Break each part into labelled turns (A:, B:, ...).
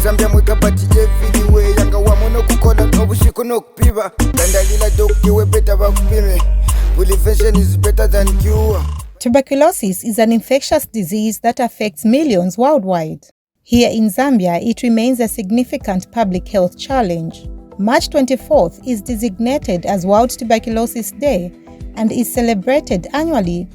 A: Zambia mwekapati everywhere yanga wamono kukola obushiku nokupiba dandalila dokti we better bakupime prevention is better than cure.
B: Tuberculosis is an infectious disease that affects millions worldwide. Here in Zambia, it remains a significant public health challenge. March 24th is designated as World Tuberculosis Day and is celebrated annually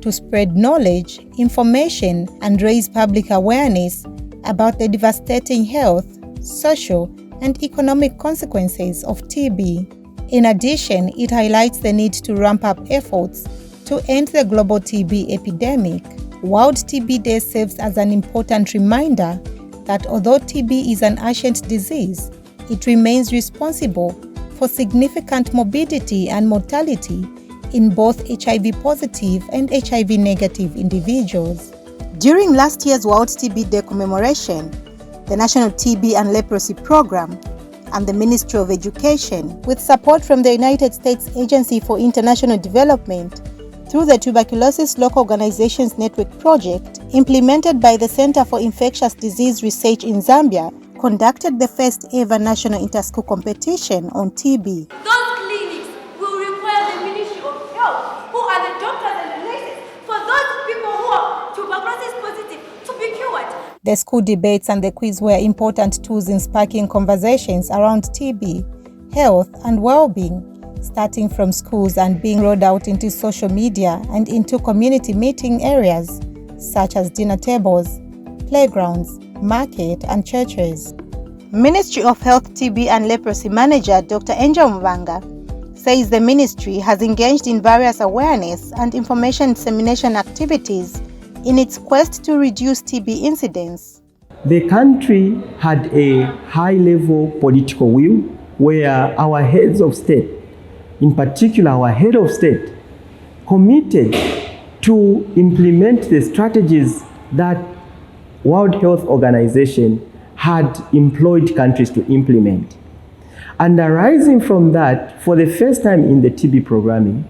B: to spread knowledge, information, and raise public awareness about the devastating health, social, and economic consequences of TB. In addition, it highlights the need to ramp up efforts to end the global TB epidemic. World TB Day serves as an important reminder that although TB is an ancient disease, it remains responsible for significant morbidity and mortality in both HIV-positive and HIV-negative individuals. During last year's World TB Day commemoration, the National TB and Leprosy Program and the Ministry of Education, with support from the United States Agency for International Development, through the Tuberculosis Local Organisations Network project, implemented by the Center for Infectious Disease Research in Zambia, conducted the first ever national interschool competition on TB.
C: Those clinics will require the Ministry of Health, who are the doctors and the nurses, for those people who are tuberculosis positive to be cured.
B: The school debates and the quiz were important tools in sparking conversations around TB, health and well-being, starting from schools and being rolled out into social media and into community meeting areas such as dinner tables, playgrounds, market and churches. Ministry of Health TB and Leprosy Manager Dr. Angel Mbanga says the ministry has engaged in various awareness and information dissemination activities in its quest to reduce TB incidence.
D: The country had a high-level political will where our heads of state, in particular our head of state, committed to implement the strategies that World Health Organization had employed countries to implement. And arising from that, for the first time in the TB programming,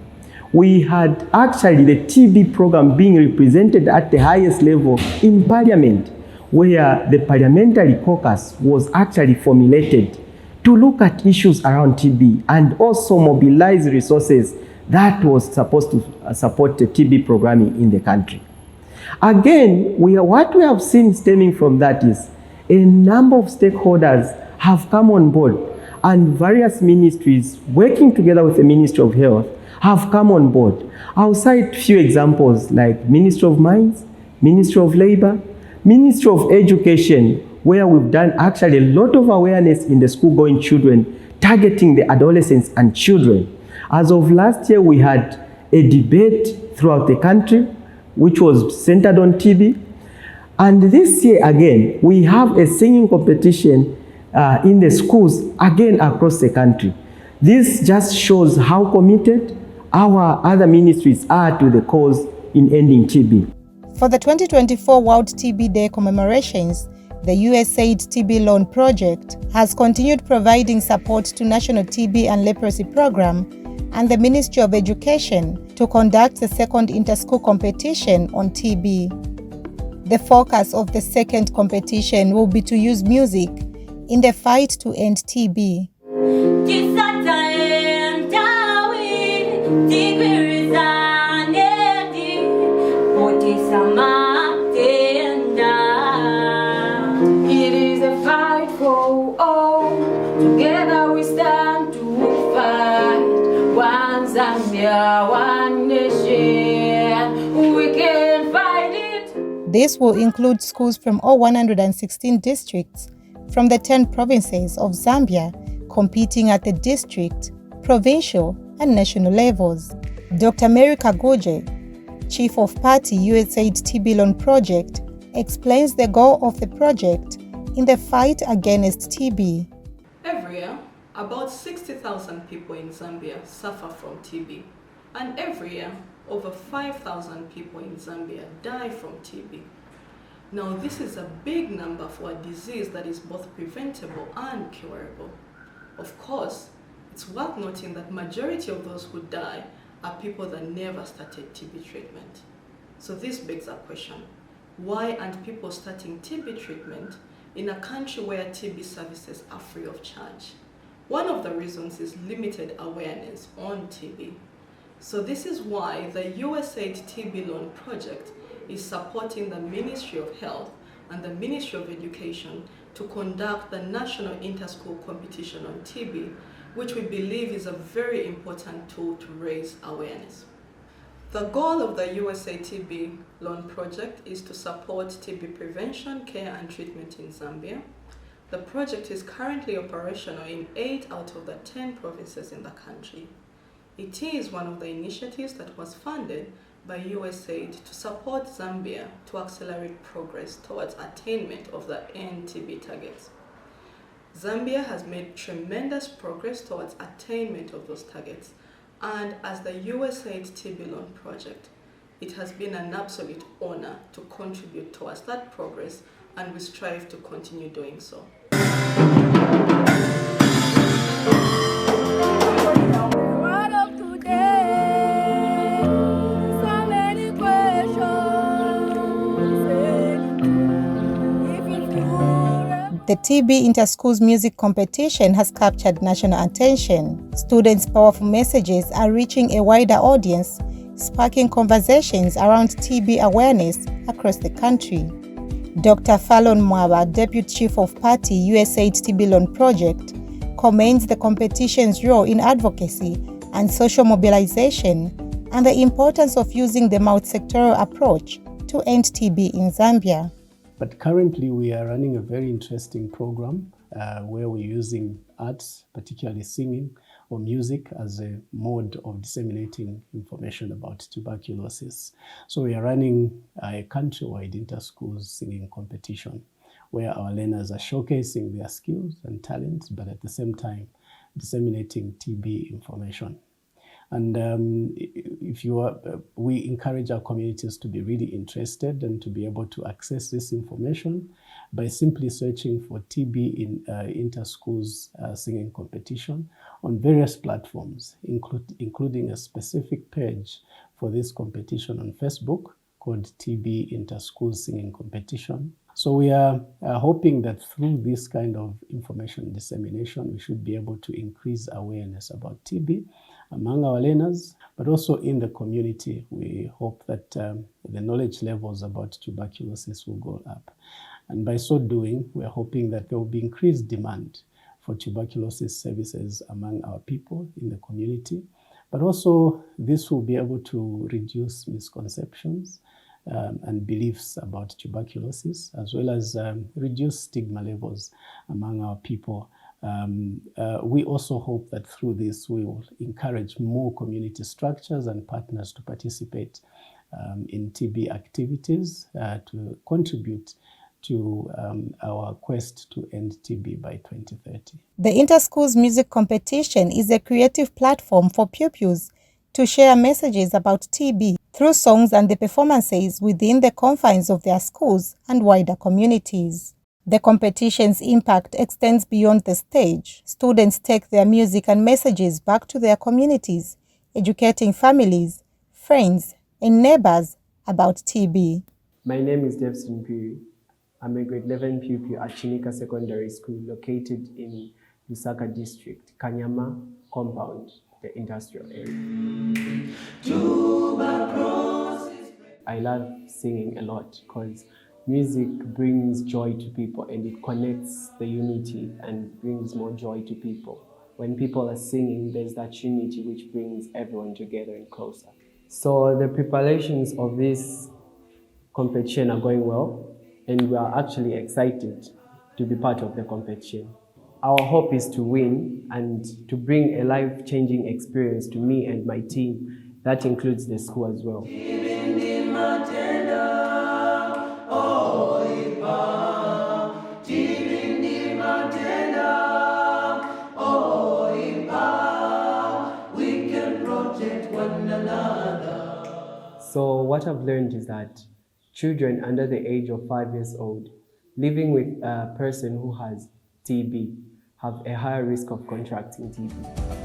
D: we had actually the TB program being represented at the highest level in Parliament, where the parliamentary caucus was actually formulated to look at issues around TB and also mobilize resources that was supposed to support the TB programming in the country. Again, what we have seen stemming from that is a number of stakeholders have come on board, and various ministries working together with the Ministry of Health have come on board. I'll cite a few examples like Ministry of Mines, Ministry of Labor, Ministry of Education, where we've done actually a lot of awareness in the school-going children, targeting the adolescents and children. As of last year, we had a debate throughout the country, which was centered on TB. And this year, again, we have a singing competition in the schools, again, across the country. This just shows how committed our other ministries are to the cause in ending TB.
B: For the 2024 World TB Day commemorations, the USAID TBLON project has continued providing support to National TB and Leprosy Program and the Ministry of Education to conduct the second interschool competition on TB. The focus of the second competition will be to use music in the fight to end TB.
E: It is a fight for all. Together we stand to fight. One Zambia, one nation. We can fight it.
B: This will include schools from all 116 districts from the 10 provinces of Zambia competing at the district, provincial, and national levels. Dr. Mary Kaguje, Chief of Party USAID TBLON project, explains the goal of the project in the fight against TB.
F: Every year, about 60,000 people in Zambia suffer from TB. And every year, over 5,000 people in Zambia die from TB. Now, this is a big number for a disease that is both preventable and curable. Of course, it's worth noting that majority of those who die are people that never started TB treatment. So this begs a question. Why aren't people starting TB treatment in a country where TB services are free of charge. One of the reasons is limited awareness on TB. So this is why the USAID TBLON project is supporting the Ministry of Health and the Ministry of Education to conduct the National Interschool Competition on TB, which we believe is a very important tool to raise awareness. The goal of the USAID TBLON project is to support TB prevention, care and treatment in Zambia. The project is currently operational in 8 out of the 10 provinces in the country. It is one of the initiatives that was funded by USAID to support Zambia to accelerate progress towards attainment of the NTB targets. Zambia has made tremendous progress towards attainment of those targets, and as the USAID TBLON project, it has been an absolute honor to contribute towards that progress, and we strive to continue doing so.
B: The TB Interschools Music Competition has captured national attention. Students' powerful messages are reaching a wider audience, sparking conversations around TB awareness across the country. Dr. Fallon Mwaba, Deputy Chief of Party, USAID TBLON Project, commends the competition's role in advocacy and social mobilization and the importance of using the multi-sectoral approach to end TB in Zambia.
G: But currently we are running a very interesting program where we're using arts, particularly singing or music, as a mode of disseminating information about tuberculosis. So we are running a countrywide inter-schools singing competition where our learners are showcasing their skills and talents, but at the same time disseminating TB information. And we encourage our communities to be really interested and to be able to access this information by simply searching for TB in inter-schools singing competition on various platforms, including a specific page for this competition on Facebook called TB Inter-Schools Singing Competition. So we are hoping that through this kind of information dissemination, we should be able to increase awareness about TB among our learners, but also in the community. We hope that the knowledge levels about tuberculosis will go up. And by so doing, we're hoping that there will be increased demand for tuberculosis services among our people in the community. But also, this will be able to reduce misconceptions and beliefs about tuberculosis, as well as reduce stigma levels among our people. We also hope that through this we will encourage more community structures and partners to participate in TB activities to contribute to our quest to end TB by 2030.
B: The Interschools Music Competition is a creative platform for pupils to share messages about TB through songs and the performances within the confines of their schools and wider communities. The competition's impact extends beyond the stage. Students take their music and messages back to their communities, educating families, friends, and neighbors about TB.
H: My name is Devson Puri. I'm a grade 11 pupil at Chinika Secondary School located in Lusaka District, Kanyama Compound, the industrial area. I love singing a lot because music brings joy to people and it connects the unity and brings more joy to people. When people are singing, there's that unity which brings everyone together and closer. So the preparations of this competition are going well, and we are actually excited to be part of the competition. Our hope is to win and to bring a life-changing experience to me and my team. That includes the school as well. So what I've learned is that children under the age of 5 years old living with a person who has TB have a higher risk of contracting TB.